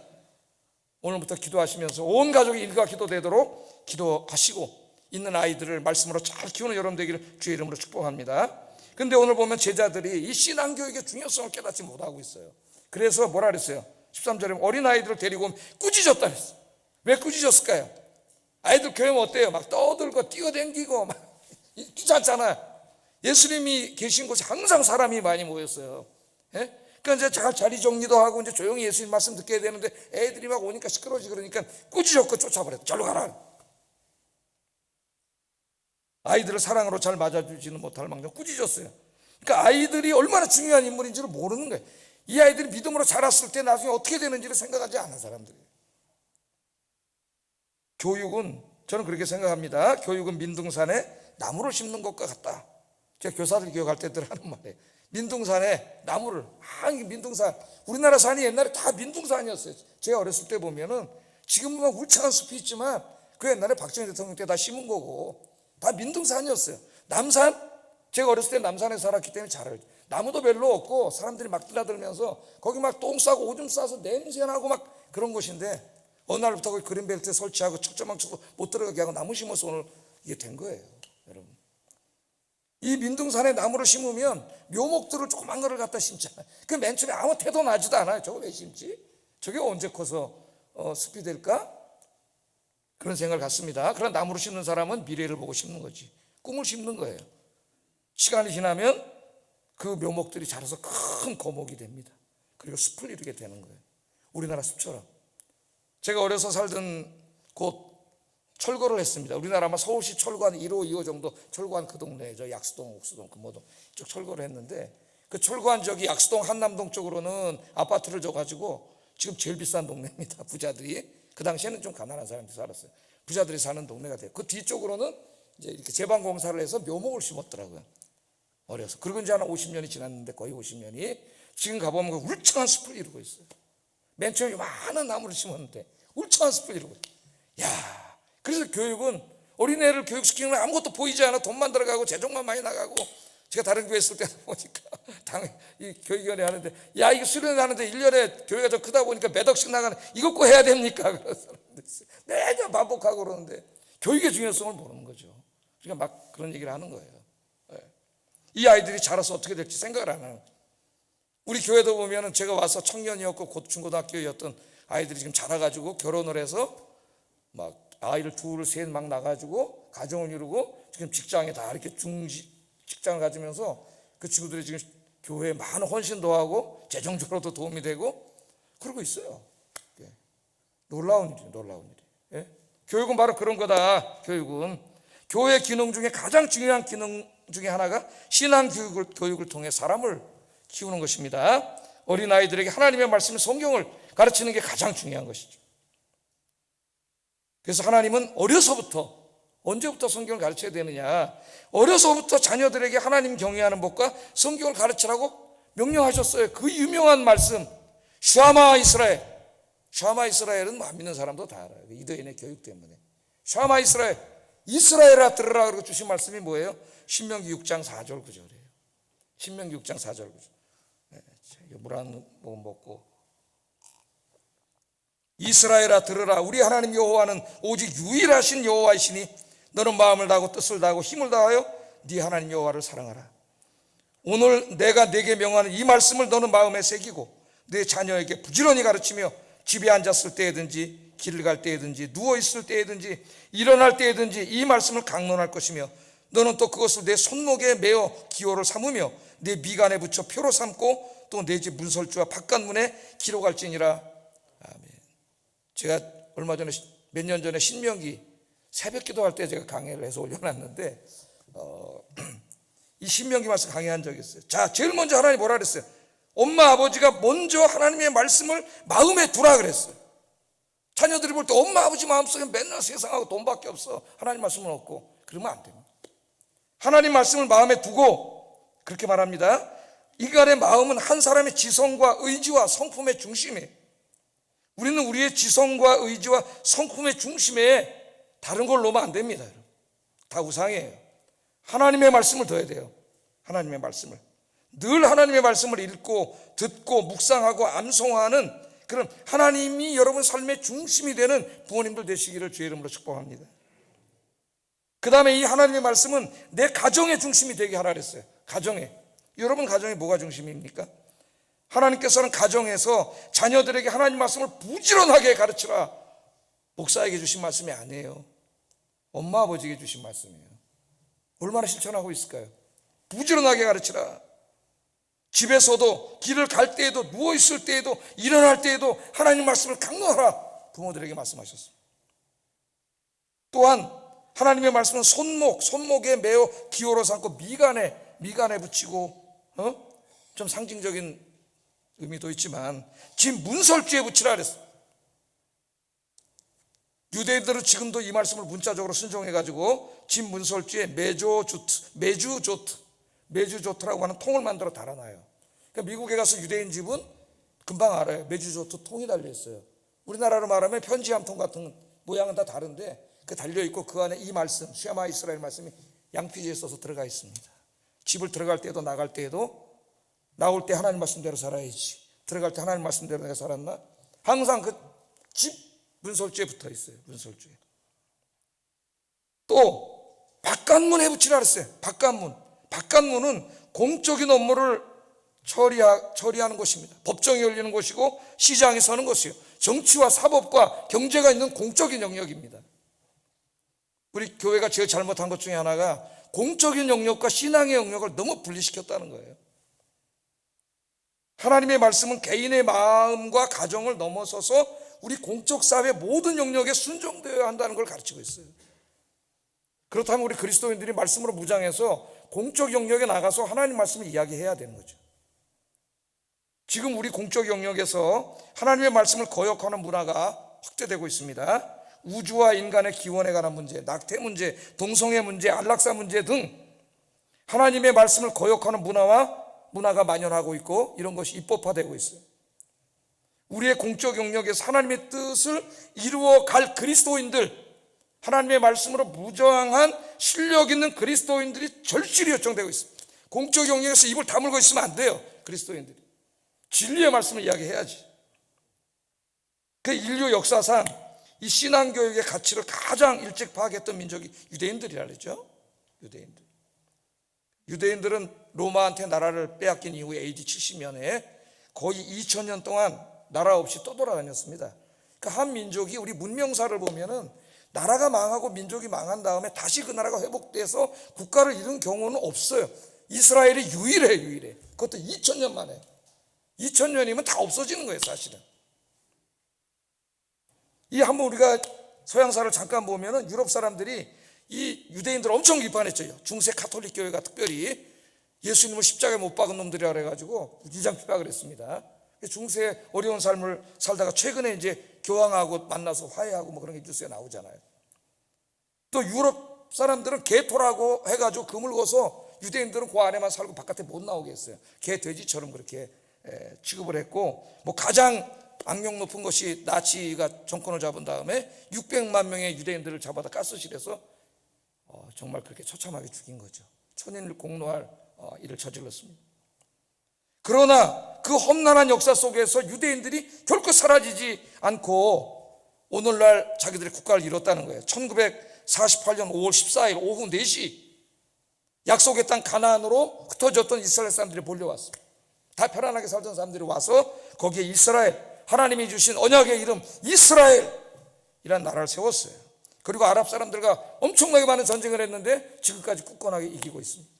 Speaker 1: 오늘부터 기도하시면서 온 가족이 일가 기도되도록 기도하시고 있는 아이들을 말씀으로 잘 키우는 여러분 되기를 주의 이름으로 축복합니다. 근데 오늘 보면 제자들이 이 신앙교육의 중요성을 깨닫지 못하고 있어요. 그래서 뭐라 그랬어요? 13절에 어린아이들을 데리고 오면 꾸짖었다 그랬어요. 왜 꾸짖었을까요? 아이들 교회면 어때요? 막 떠들고 뛰어댕기고 막 귀찮잖아요. 예수님이 계신 곳에 항상 사람이 많이 모였어요. 그러니까 이제 잘 자리 정리도 하고 이제 조용히 예수님 말씀 듣게 되는데 애들이 막 오니까 시끄러워지고 그러니까 꾸짖었고 쫓아버렸다. 절로 가라. 아이들을 사랑으로 잘 맞아주지는 못할 망정 꾸짖었어요. 그러니까 아이들이 얼마나 중요한 인물인지를 모르는 거예요. 이 아이들이 믿음으로 자랐을 때 나중에 어떻게 되는지를 생각하지 않은 사람들이에요. 교육은 저는 그렇게 생각합니다. 교육은 민둥산에 나무를 심는 것과 같다. 제가 교사들 교육할 때 늘 하는 말이에요. 민둥산에 나무를, 민둥산, 우리나라 산이 옛날에 다 민둥산이었어요. 제가 어렸을 때 보면은 지금은 막 울창한 숲이 있지만 그 옛날에 박정희 대통령 때 다 심은 거고 다 민둥산이었어요. 남산, 제가 어렸을 때 남산에 살았기 때문에 잘 알죠. 나무도 별로 없고 사람들이 막 뛰어들면서 거기 막 똥 싸고 오줌 싸서 냄새나고 막 그런 곳인데 어느 날부터 거기 그린벨트에 설치하고 척조망 치고 못 들어가게 하고 나무 심어서 오늘 이게 된 거예요. 여러분, 이 민둥산에 나무를 심으면 묘목들을 조그만 거를 갖다 심잖아요. 그 맨 처음에 아무 태도 나지도 않아요. 저거 왜 심지? 저게 언제 커서 숲이 될까? 그런 생각을 갖습니다. 그런 나무를 심는 사람은 미래를 보고 심는 거지, 꿈을 심는 거예요. 시간이 지나면 그 묘목들이 자라서 큰 거목이 됩니다. 그리고 숲을 이루게 되는 거예요. 우리나라 숲처럼. 제가 어려서 살던 곳 철거를 했습니다. 우리나라 아마 서울시 철거한 1호, 2호 정도 철거한 그 동네죠. 약수동, 옥수동, 금호동 쭉 철거를 했는데 그 철거한 저기 약수동, 한남동 쪽으로는 아파트를 줘가지고 지금 제일 비싼 동네입니다. 부자들이, 그 당시에는 좀 가난한 사람들이 살았어요. 부자들이 사는 동네가 돼요. 그 뒤쪽으로는 이제 이렇게 제방공사를 해서 묘목을 심었더라고요. 어려서. 그리고 이제 한 50년이 지났는데, 거의 50년이 지금 가보면 그 울창한 숲을 이루고 있어요. 맨 처음에 많은 나무를 심었는데 울창한 숲을 이루고 있어요. 야, 그래서 교육은 어린애를 교육시키는 건 아무것도 보이지 않아. 돈만 들어가고 재정만 많이 나가고. 제가 다른 교회 있을 때 보니까 이 교육위원회 하는데, 야, 이거 수련회 하는데 1년에 교회가 좀 크다 보니까 몇 억씩 나가는, 이거 꼭 해야 됩니까? 그런 사람들 있어요. 매년 반복하고 그러는데 교육의 중요성을 모르는 거죠. 그러니까 막 그런 얘기를 하는 거예요. 이 아이들이 자라서 어떻게 될지 생각을 안 하는 거예요. 우리 교회도 보면은 제가 와서 청년이었고 중고등학교였던 아이들이 지금 자라가지고 결혼을 해서 막 아이를 둘, 셋 막 나가지고 가정을 이루고 지금 직장에 다 이렇게 직장을 가지면서 그 친구들이 지금 교회에 많은 헌신도 하고 재정적으로도 도움이 되고 그러고 있어요. 놀라운 일이에요. 놀라운 일이. 예? 교육은 바로 그런 거다. 교육은 교회 기능 중에 가장 중요한 기능 중에 하나가 신앙 교육을 통해 사람을 키우는 것입니다. 어린아이들에게 하나님의 말씀, 성경을 가르치는 게 가장 중요한 것이죠. 그래서 하나님은 어려서부터, 언제부터 성경을 가르쳐야 되느냐, 어려서부터 자녀들에게 하나님 경외하는 법과 성경을 가르치라고 명령하셨어요. 그 유명한 말씀, 샤마 이스라엘. 샤마 이스라엘은 안 믿는 사람도 다 알아요. 이더인의 교육 때문에. 샤마 이스라엘, 이스라엘아 들으라. 그러고 주신 말씀이 뭐예요? 신명기 6장 4절 9절이에요. 신명기 6장 4절 9절. 물 한 모금 먹고, 이스라엘아 들으라. 우리 하나님 여호와는 오직 유일하신 여호와이시니 너는 마음을 다하고 뜻을 다하고 힘을 다하여 네 하나님 여호와를 사랑하라. 오늘 내가 네게 명하는 이 말씀을 너는 마음에 새기고 네 자녀에게 부지런히 가르치며 집에 앉았을 때든지 길을 갈 때든지 누워있을 때든지 일어날 때든지 이 말씀을 강론할 것이며 너는 또 그것을 내 손목에 메어 기호를 삼으며 내 미간에 붙여 표로 삼고 또 내 집 문설주와 바깥문에 기록할지니라. 아멘. 제가 얼마 전에 몇 년 전에 신명기 새벽 기도할 때 제가 강의를 해서 올려놨는데 이 신명기 말씀 강의한 적이 있어요. 자, 제일 먼저 하나님 뭐라 그랬어요? 엄마 아버지가 먼저 하나님의 말씀을 마음에 두라 그랬어요. 자녀들이 볼 때 엄마 아버지 마음속에 맨날 세상하고 돈밖에 없어, 하나님 말씀은 없고, 그러면 안 됩니다. 하나님 말씀을 마음에 두고, 그렇게 말합니다. 인간의 마음은 한 사람의 지성과 의지와 성품의 중심이에요. 우리는 우리의 지성과 의지와 성품의 중심에 다른 걸 놓으면 안 됩니다. 다 우상이에요. 하나님의 말씀을 둬야 돼요. 하나님의 말씀을 늘 하나님의 말씀을 읽고 듣고 묵상하고 암송하는 그런 하나님이 여러분 삶의 중심이 되는 부모님들 되시기를 주의 이름으로 축복합니다. 그 다음에 이 하나님의 말씀은 내 가정의 중심이 되게 하라 그랬어요. 가정에. 여러분 가정에 뭐가 중심입니까? 하나님께서는 가정에서 자녀들에게 하나님 말씀을 부지런하게 가르치라. 목사에게 주신 말씀이 아니에요. 엄마 아버지에게 주신 말씀이에요. 얼마나 실천하고 있을까요? 부지런하게 가르치라. 집에서도 길을 갈 때에도 누워있을 때에도 일어날 때에도 하나님 말씀을 강론하라. 부모들에게 말씀하셨습니다. 또한 하나님의 말씀은 손목에 메어 기호로 삼고 미간에 붙이고, 좀 상징적인 의미도 있지만 집 문설주에 붙이라 그랬어요. 유대인들은 지금도 이 말씀을 문자적으로 순종해가지고 집 문설주에 메주조트라고 하는 통을 만들어 달아놔요. 그러니까 미국에 가서 유대인 집은 금방 알아요. 메주조트 통이 달려있어요. 우리나라로 말하면 편지 한 통 같은 모양은 다 다른데 그 달려있고 그 안에 이 말씀, 샤마 이스라엘 말씀이 양피지에 써서 들어가 있습니다. 집을 들어갈 때도 나갈 때도 나올 때 하나님 말씀대로 살아야지, 들어갈 때 하나님 말씀대로 내가 살았나? 항상 그 집 문설주에 붙어 있어요. 문설주에. 또 바깥문에 붙이라 그랬어요. 바깥문은 공적인 업무를 처리하는 곳입니다. 법정이 열리는 곳이고 시장이 서는 곳이요, 정치와 사법과 경제가 있는 공적인 영역입니다. 우리 교회가 제일 잘못한 것 중에 하나가 공적인 영역과 신앙의 영역을 너무 분리시켰다는 거예요. 하나님의 말씀은 개인의 마음과 가정을 넘어서서 우리 공적 사회 모든 영역에 순종되어야 한다는 걸 가르치고 있어요. 그렇다면 우리 그리스도인들이 말씀으로 무장해서 공적 영역에 나가서 하나님 말씀을 이야기해야 되는 거죠. 지금 우리 공적 영역에서 하나님의 말씀을 거역하는 문화가 확대되고 있습니다. 우주와 인간의 기원에 관한 문제, 낙태 문제, 동성애 문제, 안락사 문제 등 하나님의 말씀을 거역하는 문화가 만연하고 있고, 이런 것이 입법화되고 있어요. 우리의 공적 영역에서 하나님의 뜻을 이루어 갈 그리스도인들, 하나님의 말씀으로 무장한 실력 있는 그리스도인들이 절실히 요청되고 있습니다. 공적 영역에서 입을 다물고 있으면 안 돼요. 그리스도인들이 진리의 말씀을 이야기해야지. 그 인류 역사상 이 신앙교육의 가치를 가장 일찍 파악했던 민족이 유대인들이라 그랬죠. 유대인들은 로마한테 나라를 빼앗긴 이후에 AD 70년에 거의 2000년 동안 나라 없이 떠돌아다녔습니다. 그러니까 한 민족이, 우리 문명사를 보면은 나라가 망하고 민족이 망한 다음에 다시 그 나라가 회복돼서 국가를 이룬 경우는 없어요. 이스라엘이 유일해. 그것도 2000년 만에. 2000년이면 다 없어지는 거예요, 사실은. 이 한번 우리가 서양사를 잠깐 보면은 유럽 사람들이 이 유대인들을 엄청 비판했죠. 중세 가톨릭 교회가 특별히 예수님을 십자가에 못 박은 놈들이라 그래가지고 위장 핍박을 했습니다. 중세 어려운 삶을 살다가 최근에 이제 교황하고 만나서 화해하고 뭐 그런 게 뉴스에 나오잖아요. 또 유럽 사람들은 개토라고 해가지고 금을 거서 유대인들은 그 안에만 살고 바깥에 못 나오게 했어요. 개 돼지처럼 그렇게 취급을 했고, 뭐 가장 악명 높은 것이 나치가 정권을 잡은 다음에 600만 명의 유대인들을 잡아다 가스실에서 정말 그렇게 처참하게 죽인 거죠. 천인을 공노할 일을 저질렀습니다. 그러나 그 험난한 역사 속에서 유대인들이 결코 사라지지 않고 오늘날 자기들의 국가를 이뤘다는 거예요. 1948년 5월 14일 오후 4시 약속의 땅 가나안으로 흩어졌던 이스라엘 사람들이 몰려왔습니다. 다 편안하게 살던 사람들이 와서 거기에 이스라엘, 하나님이 주신 언약의 이름 이스라엘이라는 나라를 세웠어요. 그리고 아랍 사람들과 엄청나게 많은 전쟁을 했는데 지금까지 굳건하게 이기고 있습니다.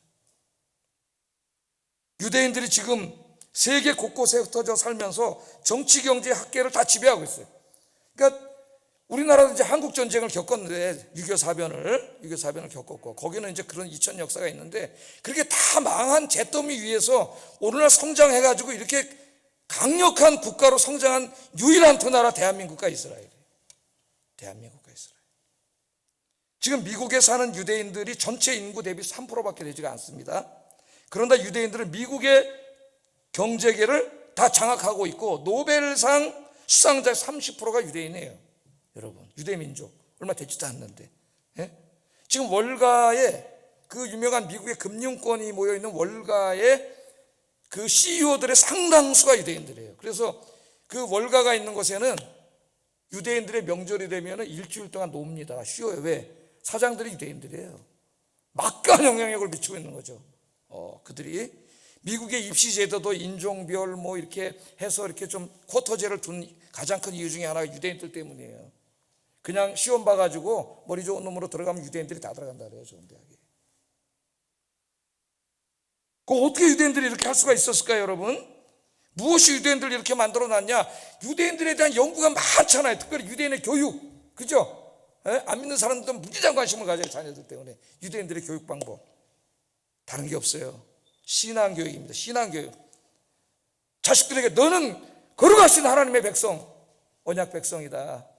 Speaker 1: 유대인들이 지금 세계 곳곳에 흩어져 살면서 정치, 경제, 학계를 다 지배하고 있어요. 그러니까 우리나라도 이제 한국 전쟁을 겪었는데 6.25 사변을 겪었고, 거기는 이제 그런 2000 역사가 있는데, 그렇게 다 망한 잿더미 위에서 오늘날 성장해가지고 이렇게 강력한 국가로 성장한 유일한 두 나라, 대한민국과 이스라엘이에요. 대한민국과 이스라엘. 지금 미국에 사는 유대인들이 전체 인구 대비 3%밖에 되지가 않습니다. 그런데 유대인들은 미국의 경제계를 다 장악하고 있고, 노벨상 수상자의 30%가 유대인이에요. 여러분, 유대민족 얼마 되지도 않는데, 지금 월가에 그 유명한 미국의 금융권이 모여있는 월가의 그 CEO들의 상당수가 유대인들이에요. 그래서 그 월가가 있는 곳에는 유대인들의 명절이 되면 일주일 동안 놉니다. 쉬어요. 왜? 사장들이 유대인들이에요. 막강한 영향력을 미치고 있는 거죠. 그들이 미국의 입시 제도도 인종별 뭐 이렇게 해서 이렇게 좀 쿼터제를 둔 가장 큰 이유 중에 하나가 유대인들 때문이에요. 그냥 시험 봐가지고 머리 좋은 놈으로 들어가면 유대인들이 다 들어간다 그래요. 좋은 대학에. 어떻게 유대인들이 이렇게 할 수가 있었을까요, 여러분? 무엇이 유대인들을 이렇게 만들어놨냐? 유대인들에 대한 연구가 많잖아요. 특별히 유대인의 교육, 그죠? 안 믿는 사람들은 무지장 관심을 가져요. 자녀들 때문에. 유대인들의 교육 방법 다른 게 없어요. 신앙교육입니다. 신앙교육. 자식들에게 너는 거룩하신 하나님의 백성, 언약 백성이다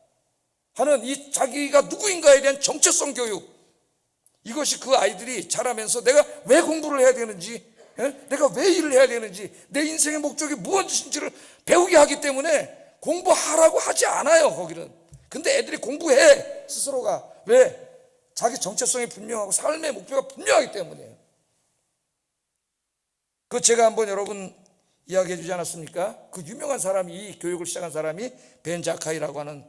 Speaker 1: 하는 이 자기가 누구인가에 대한 정체성 교육, 이것이 그 아이들이 자라면서 내가 왜 공부를 해야 되는지, 내가 왜 일을 해야 되는지, 내 인생의 목적이 무엇인지를 배우게 하기 때문에 공부하라고 하지 않아요. 거기는. 근데 애들이 공부해 스스로가. 왜? 자기 정체성이 분명하고 삶의 목표가 분명하기 때문이에요. 그 제가 한번 여러분 이야기해 주지 않았습니까? 그 유명한 사람이, 이 교육을 시작한 사람이 벤 자카이라고 하는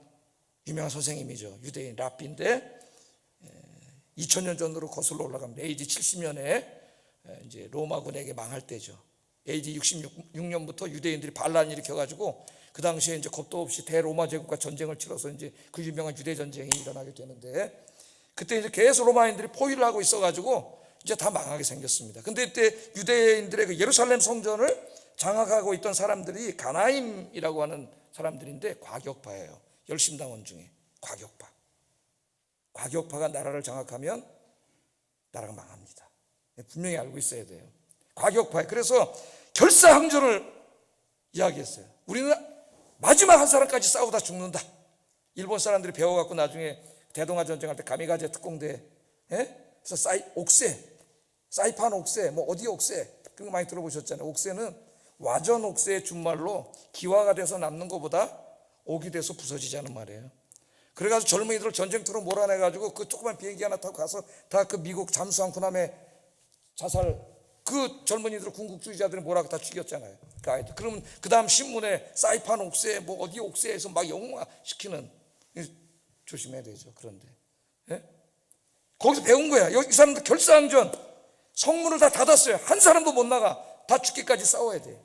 Speaker 1: 유명한 선생님이죠. 유대인 랍비인데 2000년 전으로 거슬러 올라갑니다. AD 70년에 이제 로마군에게 망할 때죠. AD 66년부터 유대인들이 반란을 일으켜가지고 그 당시에 이제 겁도 없이 대로마 제국과 전쟁을 치러서 이제 그 유명한 유대 전쟁이 일어나게 되는데, 그때 이제 계속 로마인들이 포위를 하고 있어가지고 이제 다 망하게 생겼습니다. 근데 이때 유대인들의 그 예루살렘 성전을 장악하고 있던 사람들이 가나임이라고 하는 사람들인데 과격파예요. 열심당원 중에 과격파가 나라를 장악하면 나라가 망합니다. 분명히 알고 있어야 돼요. 과격파에. 그래서 결사항전을 이야기했어요. 우리는 마지막 한 사람까지 싸우다 죽는다. 일본 사람들이 배워갖고 나중에 대동아 전쟁할 때 가미가제 특공대, 그래서 사이판 옥새, 뭐 어디 옥새 그런 거 많이 들어보셨잖아요. 옥새는 와전 옥새의 준말로 기화가 돼서 남는 것보다 옥이 돼서 부서지자는 말이에요. 그래가지고 젊은이들을 전쟁터로 몰아내가지고 그 조그만 비행기 하나 타고 가서 다 그 미국 잠수함 군함에 자살, 그 젊은이들 군국주의자들이 뭐라고 다 죽였잖아요. 그 아이들. 그러면 그 다음 신문에 사이판 옥새, 뭐 어디 옥새에서 막 영웅화시키는, 조심해야 되죠. 그런데 거기서 배운 거야. 이 사람들 결사항전 성문을 다 닫았어요. 한 사람도 못 나가. 다 죽기까지 싸워야 돼.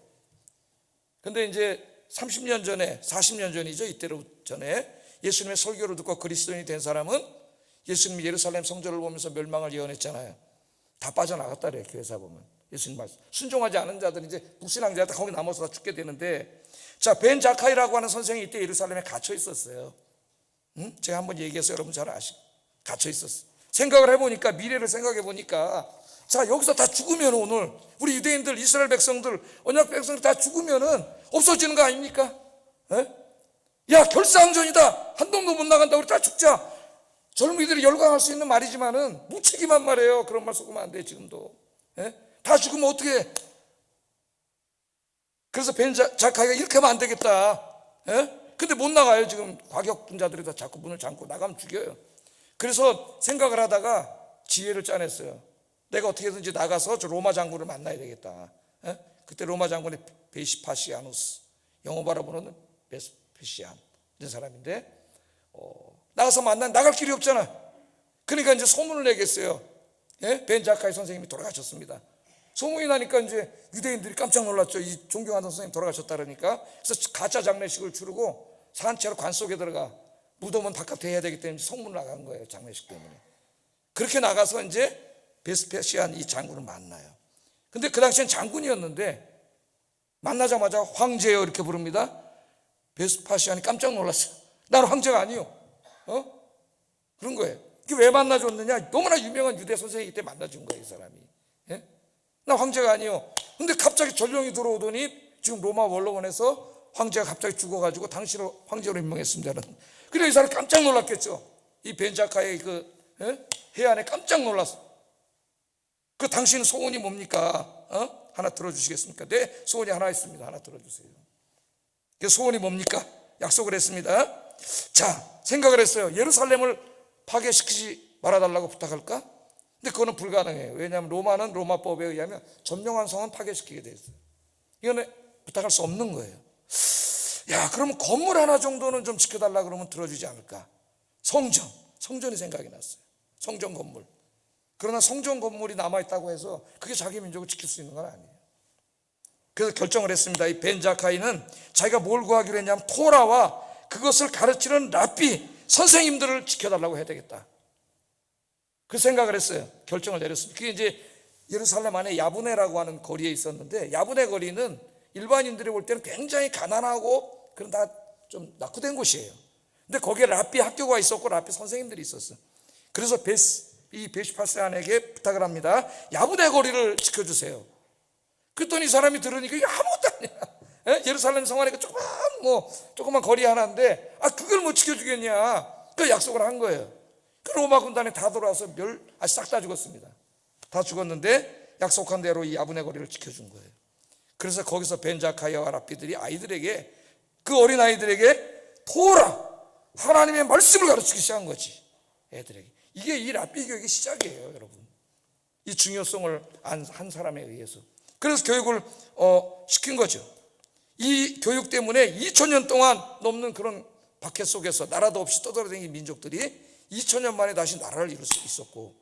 Speaker 1: 근데 이제 30년 전에, 40년 전이죠. 이때로 전에 예수님의 설교를 듣고 그리스도인이 된 사람은 예수님이 예루살렘 성전을 보면서 멸망을 예언했잖아요. 다 빠져나갔다 그래요. 교회사 보면 예수님 말씀 순종하지 않은 자들은 이제 불신앙자들 거기 남아서 다 죽게 되는데, 자, 벤 자카이라고 하는 선생이 이때 예루살렘에 갇혀 있었어요. 제가 한번 얘기해서 여러분 잘 아시고 갇혀 있었어요. 생각을 해보니까, 미래를 생각해 보니까, 자, 여기서 다 죽으면 오늘 우리 유대인들, 이스라엘 백성들, 언약 백성들 다 죽으면은 없어지는 거 아닙니까? 야, 결사항전이다. 한 놈도 못 나간다. 우리 다 죽자. 젊은이들이 열광할 수 있는 말이지만은 무책임한 말이에요. 그런 말 섞으면 안 돼. 지금도 다 죽으면 어떻게? 그래서 벤 자카이가 이렇게 하면 안 되겠다. 근데 못 나가요. 지금 과격분자들이 다 자꾸 문을 잠고 나가면 죽여요. 그래서 생각을 하다가 지혜를 짜냈어요. 내가 어떻게든지 나가서 저 로마 장군을 만나야 되겠다. 그때 로마 장군이 베시파시아누스, 영어 발음으로는 베스페시안 이런 사람인데, 나가서 나갈 길이 없잖아. 그러니까 이제 소문을 내겠어요. 벤 자카이 선생님이 돌아가셨습니다. 소문이 나니까 이제 유대인들이 깜짝 놀랐죠. 이 존경하던 선생님 돌아가셨다 그러니까. 그래서 가짜 장례식을 치르고 산채로 관 속에 들어가, 무덤은 바깥에 해야 되기 때문에 성문을 나간 거예요. 장례식 때문에. 그렇게 나가서 이제 베스페시안 이 장군을 만나요. 근데 그 당시엔 장군이었는데 만나자마자 황제요 이렇게 부릅니다. 베스파시안이 깜짝 놀랐어요. 나는 황제가 아니요. 그런 거예요. 이게 왜 만나줬느냐? 너무나 유명한 유대 선생이기 때문에 만나준 거예요, 이 사람이. 나 황제가 아니요. 근데 갑자기 전령이 들어오더니 지금 로마 원로원에서 황제가 갑자기 죽어가지고 당신을 황제로 임명했습니다. 그래서 이 사람 깜짝 놀랐겠죠. 이 벤자카의 그 해안에 깜짝 놀랐어. 그 당신 소원이 뭡니까? 하나 들어주시겠습니까? 네, 소원이 하나 있습니다. 하나 들어주세요. 그 소원이 뭡니까? 약속을 했습니다. 자, 생각을 했어요. 예루살렘을 파괴시키지 말아달라고 부탁할까? 근데 그거는 불가능해요. 왜냐하면 로마는 로마법에 의하면 점령한 성은 파괴시키게 돼 있어요. 이거는 부탁할 수 없는 거예요. 야, 그러면 건물 하나 정도는 좀 지켜달라 그러면 들어주지 않을까? 성전이 생각이 났어요. 성전 건물. 그러나 성전 건물이 남아있다고 해서 그게 자기 민족을 지킬 수 있는 건 아니에요. 그래서 결정을 했습니다. 이 벤 자카이는 자기가 뭘 구하기로 했냐면 토라와 그것을 가르치는 랍비 선생님들을 지켜달라고 해야 되겠다. 그 생각을 했어요. 결정을 내렸습니다. 그게 이제 예루살렘 안에 야브네라고 하는 거리에 있었는데, 야브네 거리는 일반인들이 볼 때는 굉장히 가난하고 그런 다 좀 낙후된 곳이에요. 근데 거기에 랍비 학교가 있었고 랍비 선생님들이 있었어요. 그래서 이 베시파시안에게 부탁을 합니다. 야브네 거리를 지켜주세요. 그랬더니 이 사람이 들으니까 이게 아무것도 아니야. 예루살렘 성 안에 조그만 거리 하나인데, 그걸 못 지켜주겠냐. 그 약속을 한 거예요. 그 로마 군단이 다 돌아와서 싹 다 죽었습니다. 다 죽었는데 약속한 대로 이 야브네 거리를 지켜준 거예요. 그래서 거기서 벤 자카이와 랍비들이 아이들에게, 그 어린 아이들에게 토라, 하나님의 말씀을 가르치기 시작한 거지. 애들에게. 이게 이 랍비 교육의 시작이에요, 여러분. 이 중요성을 한 사람에 의해서. 그래서 교육을 시킨 거죠. 이 교육 때문에 2000년 동안 넘는 그런 박해 속에서 나라도 없이 떠돌아다니는 민족들이 2000년 만에 다시 나라를 이룰 수 있었고,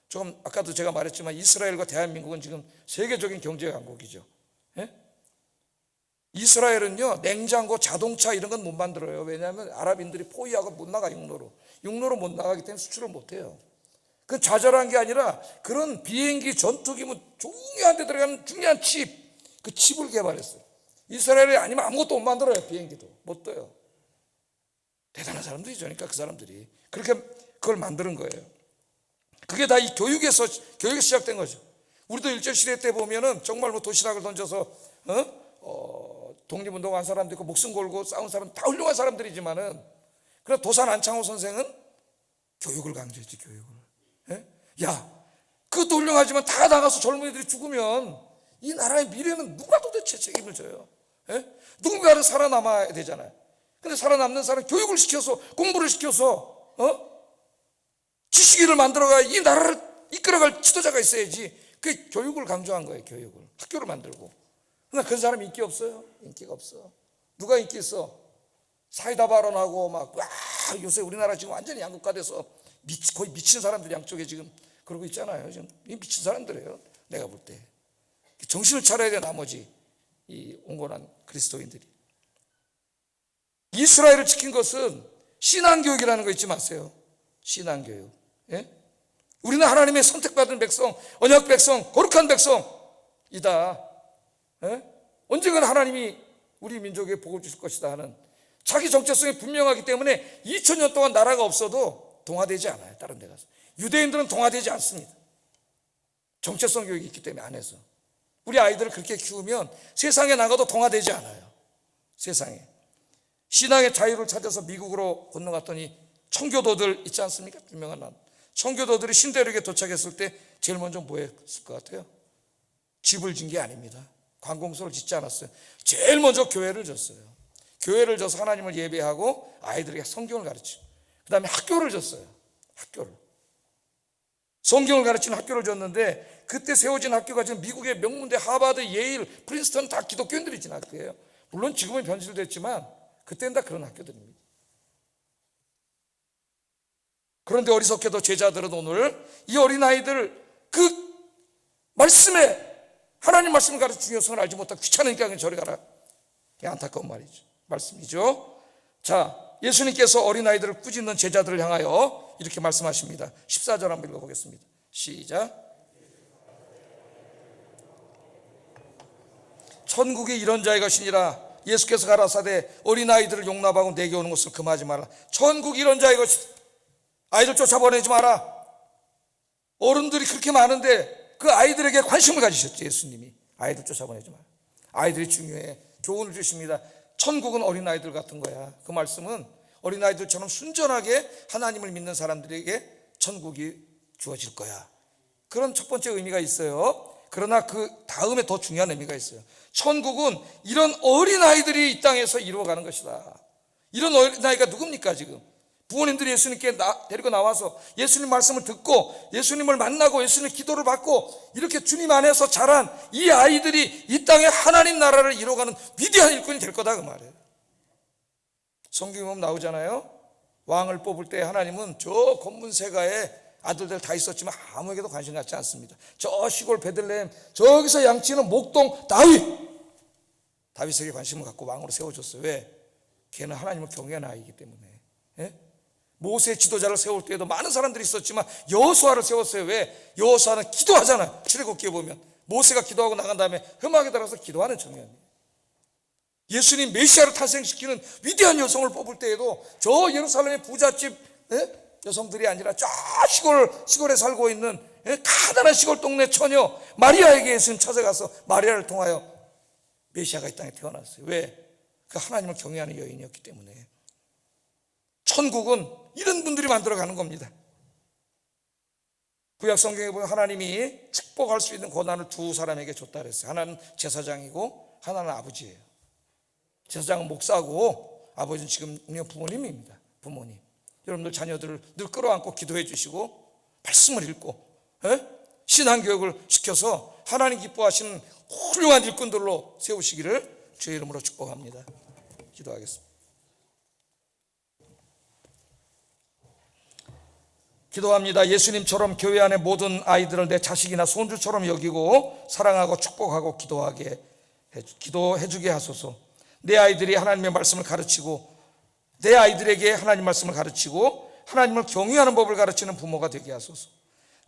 Speaker 1: 조금 아까도 제가 말했지만 이스라엘과 대한민국은 지금 세계적인 경제 강국이죠. 이스라엘은요, 냉장고, 자동차 이런 건 못 만들어요. 왜냐하면 아랍인들이 포위하고 못 나가. 육로로 못 나가기 때문에 수출을 못 해요. 그건 좌절한 게 아니라 그런 비행기, 전투기, 중요한 데 들어가는 중요한 그 칩을 개발했어요. 이스라엘이 아니면 아무것도 못 만들어요. 비행기도 못 떠요. 대단한 사람들이죠. 그러니까 그 사람들이 그렇게 그걸 만드는 거예요. 그게 다 이 교육에서 시작된 거죠. 우리도 일제시대 때 보면은 정말 도시락을 던져서 독립운동한 사람도 있고 목숨 걸고 싸운 사람 다 훌륭한 사람들이지만은, 그러나 도산 안창호 선생은 교육을 강조했지, 교육을. 예? 야, 그것도 훌륭하지만 다 나가서 젊은이들이 죽으면 이 나라의 미래는 누가 도대체 책임을 져요? 예? 누군가는 살아남아야 되잖아요. 근데 살아남는 사람 교육을 시켜서, 공부를 시켜서 지식인을 만들어가 이 나라를 이끌어갈 지도자가 있어야지. 그 교육을 강조한 거예요. 교육을, 학교를 만들고. 그러나 그 사람이 인기 없어요. 인기가 없어. 누가 인기 있어? 사이다 발언하고 막 요새 우리나라 지금 완전히 양극화돼서 거의 미친 사람들이 양쪽에 지금 그러고 있잖아요. 지금 미친 사람들이에요. 내가 볼 때 정신을 차려야 돼. 나머지 이 온건한 그리스도인들이. 이스라엘을 지킨 것은 신앙교육이라는 거 잊지 마세요. 신앙교육. 예? 우리는 하나님의 선택받은 백성, 언약 백성, 거룩한 백성이다. 예? 언젠가는 하나님이 우리 민족에 복을 주실 것이다 하는 자기 정체성이 분명하기 때문에 2000년 동안 나라가 없어도 동화되지 않아요. 다른 데 가서. 유대인들은 동화되지 않습니다. 정체성 교육이 있기 때문에 안에서. 우리 아이들을 그렇게 키우면 세상에 나가도 동화되지 않아요. 세상에. 신앙의 자유를 찾아서 미국으로 건너갔더니 청교도들 있지 않습니까? 유명한 난. 청교도들이 신대륙에 도착했을 때 제일 먼저 뭐 했을 것 같아요? 집을 진 게 아닙니다. 관공서를 짓지 않았어요. 제일 먼저 교회를 졌어요. 교회를 져서 하나님을 예배하고 아이들에게 성경을 가르치고, 그 다음에 학교를 졌어요. 학교를. 성경을 가르치는 학교를 졌는데, 그때 세워진 학교가 지금 미국의 명문대 하버드, 예일, 프린스턴 다 기독교인들이 진 학교예요. 물론 지금은 변질됐지만 그때는 다 그런 학교들입니다. 그런데 어리석게도 제자들은 오늘 이 어린아이들 그 말씀에, 하나님 말씀을 가르치는 중요성을 알지 못하고 귀찮으니까 그냥 저리 가라. 안타까운 말씀이죠. 자, 예수님께서 어린아이들을 꾸짖는 제자들을 향하여 이렇게 말씀하십니다. 14절 한번 읽어보겠습니다. 시작. 천국이 이런 자의 것이니라. 예수께서 가라사대 어린아이들을 용납하고 내게 오는 것을 금하지 마라. 천국이 이런 자의 것이다. 아이들 쫓아보내지 마라. 어른들이 그렇게 많은데 그 아이들에게 관심을 가지셨죠. 예수님이. 아이들 쫓아보내지 마라. 아이들이 중요해. 교훈을 주십니다. 천국은 어린아이들 같은 거야. 그 말씀은 어린아이들처럼 순전하게 하나님을 믿는 사람들에게 천국이 주어질 거야. 그런 첫 번째 의미가 있어요. 그러나 그 다음에 더 중요한 의미가 있어요. 천국은 이런 어린아이들이 이 땅에서 이루어가는 것이다. 이런 어린아이가 누굽니까? 지금 부모님들이 예수님께 데리고 나와서 예수님 말씀을 듣고 예수님을 만나고 예수님 기도를 받고 이렇게 주님 안에서 자란 이 아이들이 이 땅에 하나님 나라를 이루어가는 위대한 일꾼이 될 거다, 그 말이에요. 성경에 보면 나오잖아요. 왕을 뽑을 때 하나님은 저 권문세가의 아들들 다 있었지만 아무에게도 관심 갖지 않습니다. 저 시골 베들레헴 저기서 양치는 목동 다윗에게 관심을 갖고 왕으로 세워줬어요. 왜? 걔는 하나님을 경외하는 아이이기 때문에. 예? 모세 지도자를 세울 때에도 많은 사람들이 있었지만 여호수아를 세웠어요. 왜? 여호수아는 기도하잖아요. 출애굽기에 보면 모세가 기도하고 나간 다음에 흠악에 들어가서 기도하는 청년이에요. 예수님 메시아를 탄생시키는 위대한 여성을 뽑을 때에도 저 예루살렘의 부잣집 여성들이 아니라 저 시골에 살고 있는 가난한 시골 동네 처녀 마리아에게 예수님 찾아가서 마리아를 통하여 메시아가 이 땅에 태어났어요. 왜? 그 하나님을 경외하는 여인이었기 때문에. 천국은 이런 분들이 만들어가는 겁니다. 구약 성경에 보면 하나님이 축복할 수 있는 권한을 두 사람에게 줬다 그랬어요. 하나는 제사장이고 하나는 아버지예요. 제사장은 목사고 아버지는 지금 우리 부모님입니다. 부모님. 여러분들 자녀들을 늘 끌어안고 기도해 주시고 말씀을 읽고 신앙교육을 시켜서 하나님 기뻐하시는 훌륭한 일꾼들로 세우시기를 주의 이름으로 축복합니다. 기도하겠습니다. 기도합니다. 예수님처럼 교회 안에 모든 아이들을 내 자식이나 손주처럼 여기고 사랑하고 축복하고 기도해주게 하소서. 내 아이들이 하나님의 말씀을 가르치고 내 아이들에게 하나님 말씀을 가르치고 하나님을 경외하는 법을 가르치는 부모가 되게 하소서.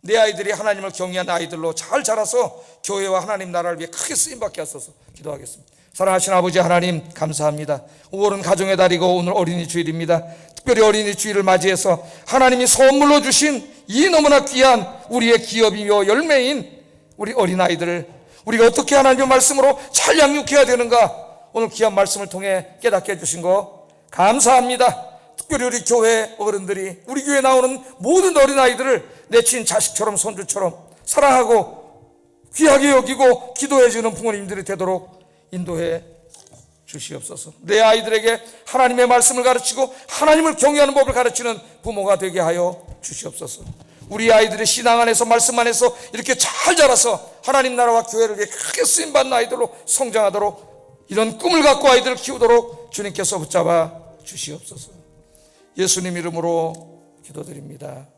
Speaker 1: 내 아이들이 하나님을 경외하는 아이들로 잘 자라서 교회와 하나님 나라를 위해 크게 쓰임받게 하소서. 기도하겠습니다. 사랑하시는 아버지 하나님 감사합니다. 5월은 가정의 달이고 오늘 어린이 주일입니다. 특별히 어린이 주일을 맞이해서 하나님이 선물로 주신 이 너무나 귀한 우리의 기업이며 열매인 우리 어린아이들을 우리가 어떻게 하나님의 말씀으로 잘 양육해야 되는가 오늘 귀한 말씀을 통해 깨닫게 해주신 거 감사합니다. 특별히 우리 교회 어른들이 우리 교회에 나오는 모든 어린아이들을 내 친 자식처럼 손주처럼 사랑하고 귀하게 여기고 기도해 주는 부모님들이 되도록 인도해 주시옵소서. 내 아이들에게 하나님의 말씀을 가르치고 하나님을 경외하는 법을 가르치는 부모가 되게 하여 주시옵소서. 우리 아이들의 신앙 안에서 말씀 안에서 이렇게 잘 자라서 하나님 나라와 교회를 위해 크게 쓰임받는 아이들로 성장하도록 이런 꿈을 갖고 아이들을 키우도록 주님께서 붙잡아 주시옵소서. 예수님 이름으로 기도드립니다.